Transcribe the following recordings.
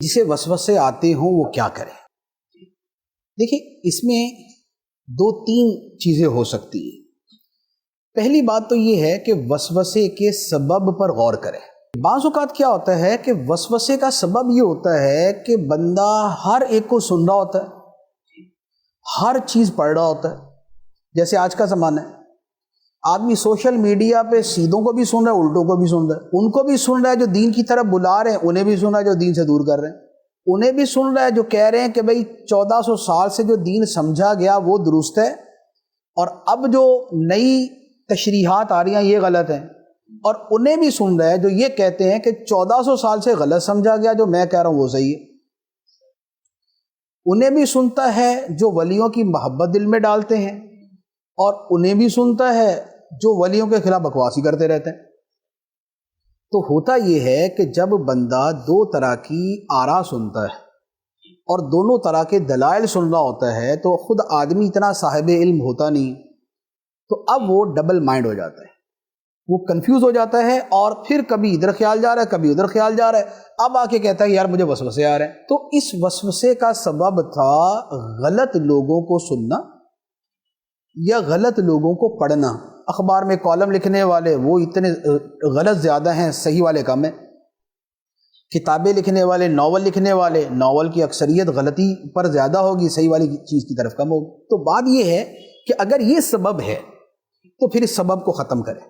جسے وسوسے آتے ہوں وہ کیا کرے؟ دیکھیں، اس میں دو تین چیزیں ہو سکتی ہیں۔ پہلی بات تو یہ ہے کہ وسوسے کے سبب پر غور کرے۔ بعض اوقات کیا ہوتا ہے کہ وسوسے کا سبب یہ ہوتا ہے کہ بندہ ہر ایک کو سن رہا ہوتا ہے، ہر چیز پڑھ رہا ہوتا ہے۔ جیسے آج کا زمانہ ہے، آدمی سوشل میڈیا پہ سیدھوں کو بھی سن رہا ہے، الٹوں کو بھی سن رہا ہے۔ ان کو بھی سن رہا ہے جو دین کی طرف بلا رہے ہیں، انہیں بھی سن رہا ہے جو دین سے دور کر رہے ہیں، انہیں بھی سن رہا ہے جو کہہ رہے ہیں کہ بھئی 1400 سال سے جو دین سمجھا گیا وہ درست ہے، اور اب جو نئی تشریحات آ رہی ہیں یہ غلط ہیں، اور انہیں بھی سن رہا ہے جو یہ کہتے ہیں کہ 1400 سال سے غلط سمجھا گیا، جو میں کہہ رہا ہوں وہ صحیح ہے۔ انہیں بھی سنتا ہے جو ولیوں کی محبت دل میں ڈالتے ہیں، اور انہیں بھی سنتا ہے جو ولیوں کے خلاف بکواسی کرتے رہتے ہیں۔ تو ہوتا یہ ہے کہ جب بندہ دو طرح کی آراء سنتا ہے اور دونوں طرح کے دلائل سن رہا ہوتا ہے تو خود آدمی اتنا صاحب علم ہوتا نہیں، تو اب وہ ڈبل مائنڈ ہو جاتا ہے، وہ کنفیوز ہو جاتا ہے، اور پھر کبھی ادھر خیال جا رہا ہے کبھی ادھر خیال جا رہا ہے۔ اب آ کے کہتا ہے یار مجھے وسوسے آ رہے ہیں۔ تو اس وسوسے کا سبب تھا غلط لوگوں کو سننا یا غلط لوگوں کو پڑھنا۔ اخبار میں کالم لکھنے والے وہ اتنے غلط زیادہ ہیں، صحیح والے کم ہیں۔ کتابیں لکھنے والے، ناول لکھنے والے، ناول کی اکثریت غلطی پر زیادہ ہوگی، صحیح والی چیز کی طرف کم ہوگی۔ تو بات یہ ہے کہ اگر یہ سبب ہے تو پھر اس سبب کو ختم کریں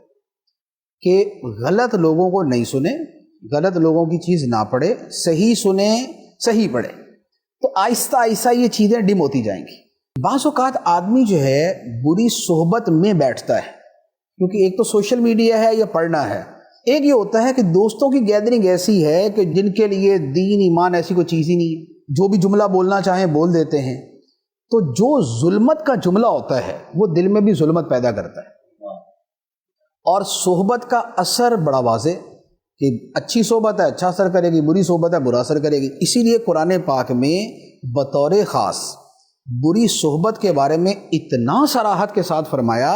کہ غلط لوگوں کو نہیں سنیں، غلط لوگوں کی چیز نہ پڑھے، صحیح سنیں، صحیح پڑھے، تو آہستہ آہستہ یہ چیزیں ڈم ہوتی جائیں گی۔ بعض اوقات آدمی جو ہے بری صحبت میں بیٹھتا ہے، کیونکہ ایک تو سوشل میڈیا ہے یا پڑھنا ہے، ایک یہ ہوتا ہے کہ دوستوں کی گیدرنگ ایسی ہے کہ جن کے لیے دین ایمان ایسی کوئی چیز ہی نہیں ہے، جو بھی جملہ بولنا چاہیں بول دیتے ہیں۔ تو جو ظلمت کا جملہ ہوتا ہے وہ دل میں بھی ظلمت پیدا کرتا ہے، اور صحبت کا اثر بڑا واضح کہ اچھی صحبت ہے اچھا اثر کرے گی، بری صحبت ہے برا اثر کرے گی۔ اسی لیے قرآن پاک میں بطور خاص بری صحبت کے بارے میں اتنا صراحت کے ساتھ فرمایا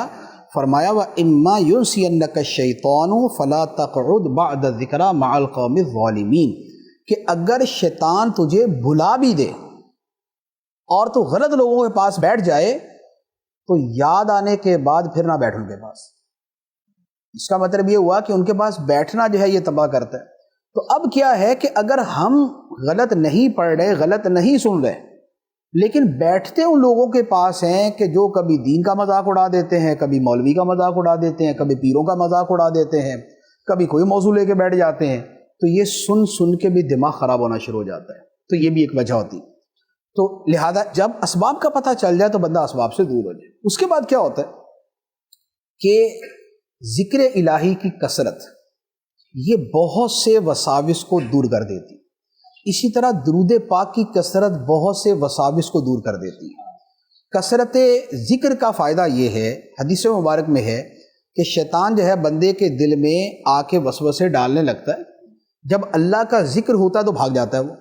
وَإِمَّا يُنْسِيَنَّكَ الشَّيْطَانُ فَلَا تَقْعُدْ بَعْدَ الذِّكْرَىٰ مَعَ الْقَوْمِ الظَّالِمِينَ، کہ اگر شیطان تجھے بھلا بھی دے اور تو غلط لوگوں کے پاس بیٹھ جائے تو یاد آنے کے بعد پھر نہ بیٹھ ان کے پاس۔ اس کا مطلب یہ ہوا کہ ان کے پاس بیٹھنا جو ہے یہ تباہ کرتا ہے۔ تو اب کیا ہے کہ اگر ہم غلط نہیں پڑھ رہے، غلط نہیں سن رہے، لیکن بیٹھتے ان لوگوں کے پاس ہیں کہ جو کبھی دین کا مذاق اڑا دیتے ہیں، کبھی مولوی کا مذاق اڑا دیتے ہیں، کبھی پیروں کا مذاق اڑا دیتے ہیں، کبھی کوئی موضوع لے کے بیٹھ جاتے ہیں، تو یہ سن سن کے بھی دماغ خراب ہونا شروع ہو جاتا ہے۔ تو یہ بھی ایک وجہ ہوتی ہے۔ تو لہذا جب اسباب کا پتہ چل جائے تو بندہ اسباب سے دور ہو جائے۔ اس کے بعد کیا ہوتا ہے کہ ذکر الہی کی کثرت یہ بہت سے وساوس کو دور کر دیتی، اسی طرح درود پاک کی کثرت بہت سے وساوس کو دور کر دیتی ہے۔ کثرت ذکر کا فائدہ یہ ہے، حدیث مبارک میں ہے کہ شیطان جو ہے بندے کے دل میں آ کے وسوسے ڈالنے لگتا ہے، جب اللہ کا ذکر ہوتا ہے تو بھاگ جاتا ہے وہ۔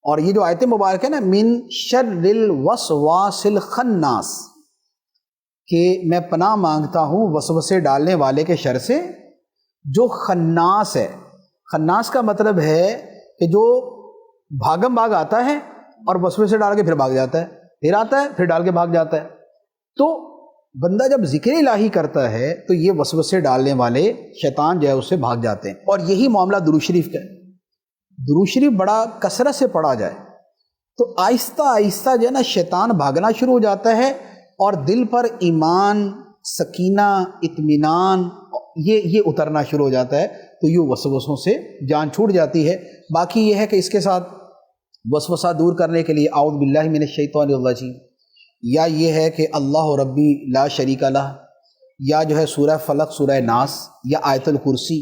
اور یہ جو آیت مبارک ہے نا، من شر الوسواس الخناس، کہ میں پناہ مانگتا ہوں وسوسے ڈالنے والے کے شر سے جو خناس ہے۔ خناس کا مطلب ہے کہ جو بھاگم بھاگ آتا ہے اور وسوسے ڈال کے پھر بھاگ جاتا ہے، پھر آتا ہے پھر ڈال کے بھاگ جاتا ہے۔ تو بندہ جب ذکر الہی کرتا ہے تو یہ وسوسے ڈالنے والے شیطان جو ہے اس سے بھاگ جاتے ہیں۔ اور یہی معاملہ درود شریف کا ہے۔ درود شریف بڑا کثرت سے پڑھا جائے تو آہستہ آہستہ جو ہے نا شیطان بھاگنا شروع ہو جاتا ہے، اور دل پر ایمان، سکینہ، اطمینان یہ اترنا شروع ہو جاتا ہے، تو یہ وسوسوں سے جان چھوٹ جاتی ہے۔ باقی یہ ہے کہ اس کے ساتھ وسوسہ دور کرنے کے لیے اعوذ باللہ من الشیطان الرجیم، یا یہ ہے کہ اللہ ربی لا شریک لہ، یا جو ہے سورہ فلق، سورہ ناس، یا آیت الکرسی،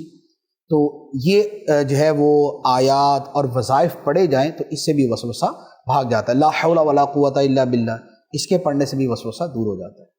تو یہ جو ہے وہ آیات اور وظائف پڑھے جائیں تو اس سے بھی وسوسہ بھاگ جاتا ہے۔ لا حول ولا قوت الا باللہ، اس کے پڑھنے سے بھی وسوسہ دور ہو جاتا ہے۔